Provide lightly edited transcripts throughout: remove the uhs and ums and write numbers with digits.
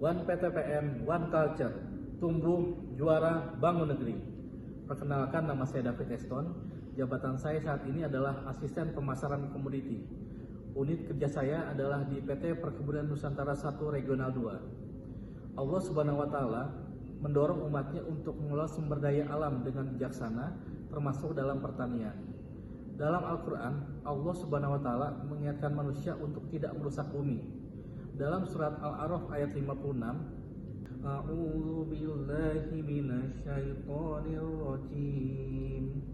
One PTPN, One Culture, tumbuh, juara, bangun negeri. Perkenalkan, nama saya David Eston. Jabatan saya saat ini adalah Asisten Pemasaran Komoditi. Unit kerja saya adalah di PT Perkebunan Nusantara 1 Regional 2. Allah Subhanahu wa Ta'ala mendorong umatnya untuk mengelola sumber daya alam dengan bijaksana, termasuk dalam pertanian. Dalam Al-Quran, Allah Subhanahu wa Ta'ala mengingatkan manusia untuk tidak merusak bumi. Dalam surat Al-A'raf ayat 56, A'udzu billahi minasyaitonir rajim.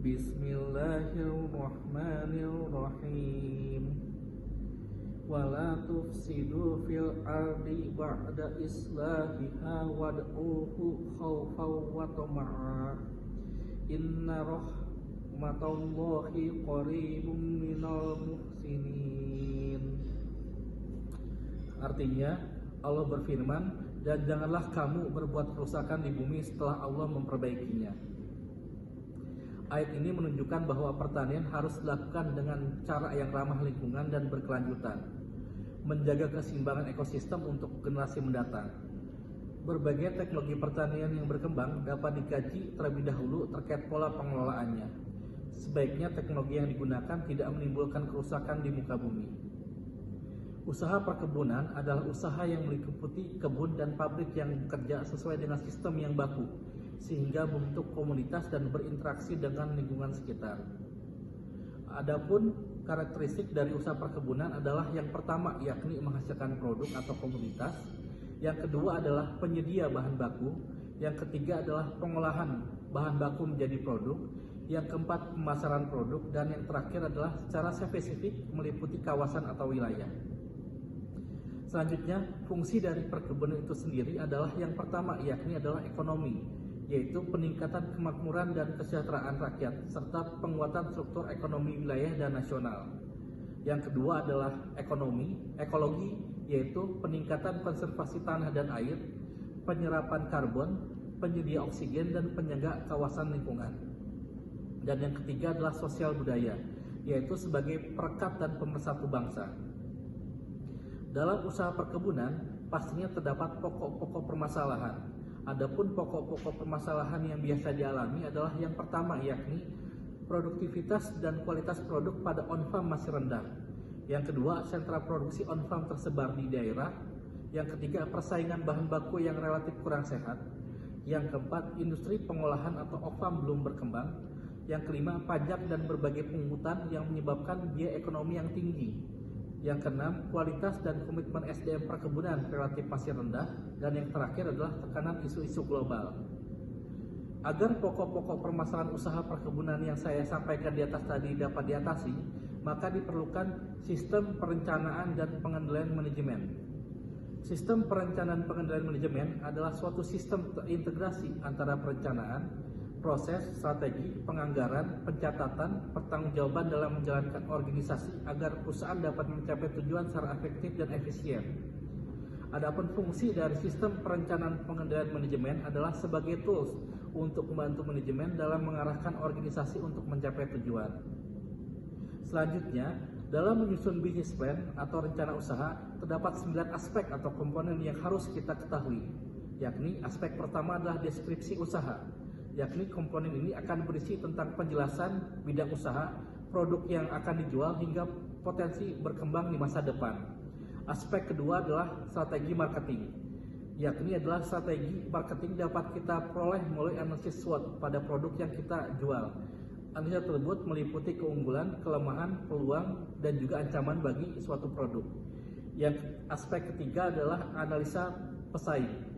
Bismillahirrahmanirrahim. Wala tufsidu fil ardi ba'da islahiha wad'uhu khawfan wa tama'a. Inna rahmatallahi qaribun minal muhsinin. Artinya, Allah berfirman, dan janganlah kamu berbuat kerusakan di bumi setelah Allah memperbaikinya. Ayat ini menunjukkan bahwa pertanian harus dilakukan dengan cara yang ramah lingkungan dan berkelanjutan, menjaga keseimbangan ekosistem untuk generasi mendatang. Berbagai teknologi pertanian yang berkembang dapat dikaji terlebih dahulu terkait pola pengelolaannya. Sebaiknya teknologi yang digunakan tidak menimbulkan kerusakan di muka bumi. Usaha perkebunan adalah usaha yang meliputi kebun dan pabrik yang bekerja sesuai dengan sistem yang baku, sehingga membentuk komunitas dan berinteraksi dengan lingkungan sekitar. Adapun karakteristik dari usaha perkebunan adalah yang pertama, yakni menghasilkan produk atau komoditas. Yang kedua adalah penyedia bahan baku. Yang ketiga adalah pengolahan bahan baku menjadi produk. Yang keempat, pemasaran produk. Dan yang terakhir adalah secara spesifik meliputi kawasan atau wilayah. Selanjutnya, fungsi dari perkebunan itu sendiri adalah yang pertama, yakni adalah ekonomi, yaitu peningkatan kemakmuran dan kesejahteraan rakyat, serta penguatan struktur ekonomi wilayah dan nasional. Yang kedua adalah ekologi, yaitu peningkatan konservasi tanah dan air, penyerapan karbon, penyedia oksigen, dan penjaga kawasan lingkungan. Dan yang ketiga adalah sosial budaya, yaitu sebagai perekat dan pemersatu bangsa. Dalam usaha perkebunan, pastinya terdapat pokok-pokok permasalahan. Adapun pokok-pokok permasalahan yang biasa dialami adalah yang pertama, yakni produktivitas dan kualitas produk pada on-farm masih rendah. Yang kedua, sentra produksi on-farm tersebar di daerah. Yang ketiga, persaingan bahan baku yang relatif kurang sehat. Yang keempat, industri pengolahan atau off-farm belum berkembang. Yang kelima, pajak dan berbagai pungutan yang menyebabkan biaya ekonomi yang tinggi. Yang keenam, kualitas dan komitmen SDM perkebunan relatif masih rendah. Dan yang terakhir adalah tekanan isu-isu global. Agar pokok-pokok permasalahan usaha perkebunan yang saya sampaikan di atas tadi dapat diatasi, maka diperlukan sistem perencanaan dan pengendalian manajemen. Sistem perencanaan pengendalian manajemen adalah suatu sistem terintegrasi antara perencanaan, proses, strategi, penganggaran, pencatatan, pertanggungjawaban dalam menjalankan organisasi agar perusahaan dapat mencapai tujuan secara efektif dan efisien. Adapun fungsi dari sistem perencanaan pengendalian manajemen adalah sebagai tools untuk membantu manajemen dalam mengarahkan organisasi untuk mencapai tujuan. Selanjutnya, dalam menyusun bisnis plan atau rencana usaha, terdapat 9 aspek atau komponen yang harus kita ketahui, yakni aspek pertama adalah deskripsi usaha, yakni komponen ini akan berisi tentang penjelasan bidang usaha, produk yang akan dijual, hingga potensi berkembang di masa depan. Aspek kedua adalah strategi marketing, yakni adalah strategi marketing dapat kita peroleh melalui analisis SWOT pada produk yang kita jual. Analisa tersebut meliputi keunggulan, kelemahan, peluang, dan juga ancaman bagi suatu produk. Yang aspek ketiga adalah analisa pesaing.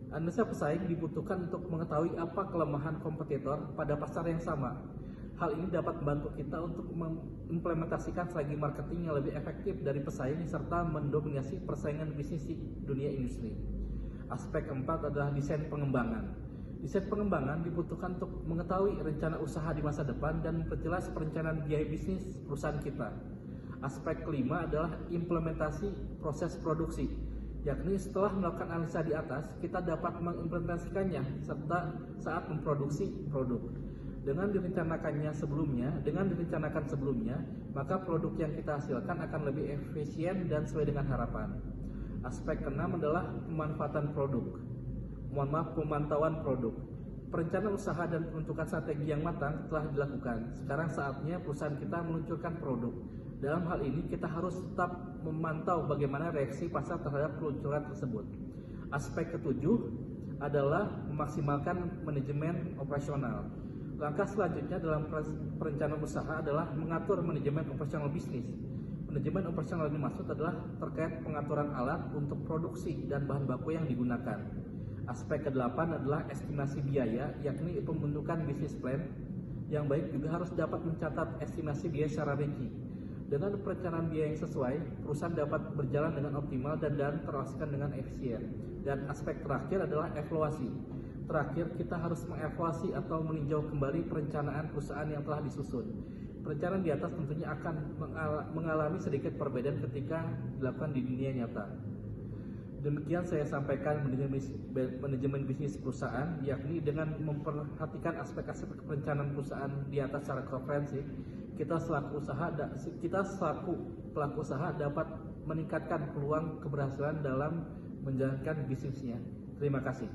Analisa pesaing dibutuhkan untuk mengetahui apa kelemahan kompetitor pada pasar yang sama. Hal ini dapat membantu kita untuk mengimplementasikan strategi marketing yang lebih efektif dari pesaing serta mendominasi persaingan bisnis di dunia industri. Aspek keempat adalah desain pengembangan. Desain pengembangan dibutuhkan untuk mengetahui rencana usaha di masa depan dan memperjelas perencanaan biaya bisnis perusahaan kita. Aspek kelima adalah implementasi proses produksi, yakni setelah melakukan analisa di atas, kita dapat mengimplementasikannya serta saat memproduksi produk. Dengan direncanakan sebelumnya, maka produk yang kita hasilkan akan lebih efisien dan sesuai dengan harapan. Aspek keenam adalah pemantauan produk. Perencanaan usaha dan penentukan strategi yang matang telah dilakukan. Sekarang saatnya perusahaan kita meluncurkan produk. Dalam hal ini kita harus tetap memantau bagaimana reaksi pasar terhadap peluncuran tersebut. Aspek ketujuh adalah memaksimalkan manajemen operasional. Langkah selanjutnya dalam perencanaan usaha adalah mengatur manajemen operasional bisnis. Manajemen operasional yang dimaksud adalah terkait pengaturan alat untuk produksi dan bahan baku yang digunakan. Aspek ke-8 adalah estimasi biaya, yakni pembentukan bisnis plan yang baik juga harus dapat mencatat estimasi biaya secara rinci. Dengan perencanaan biaya yang sesuai, perusahaan dapat berjalan dengan optimal dan terrealisasikan dengan efisien. Dan aspek terakhir adalah evaluasi. Terakhir, kita harus mengevaluasi atau meninjau kembali perencanaan perusahaan yang telah disusun. Perencanaan di atas tentunya akan mengalami sedikit perbedaan ketika dilakukan di dunia nyata. Demikian saya sampaikan manajemen bisnis perusahaan, yakni dengan memperhatikan aspek-aspek perencanaan perusahaan di atas secara komprehensif, kita selaku pelaku usaha dapat meningkatkan peluang keberhasilan dalam menjalankan bisnisnya. Terima kasih.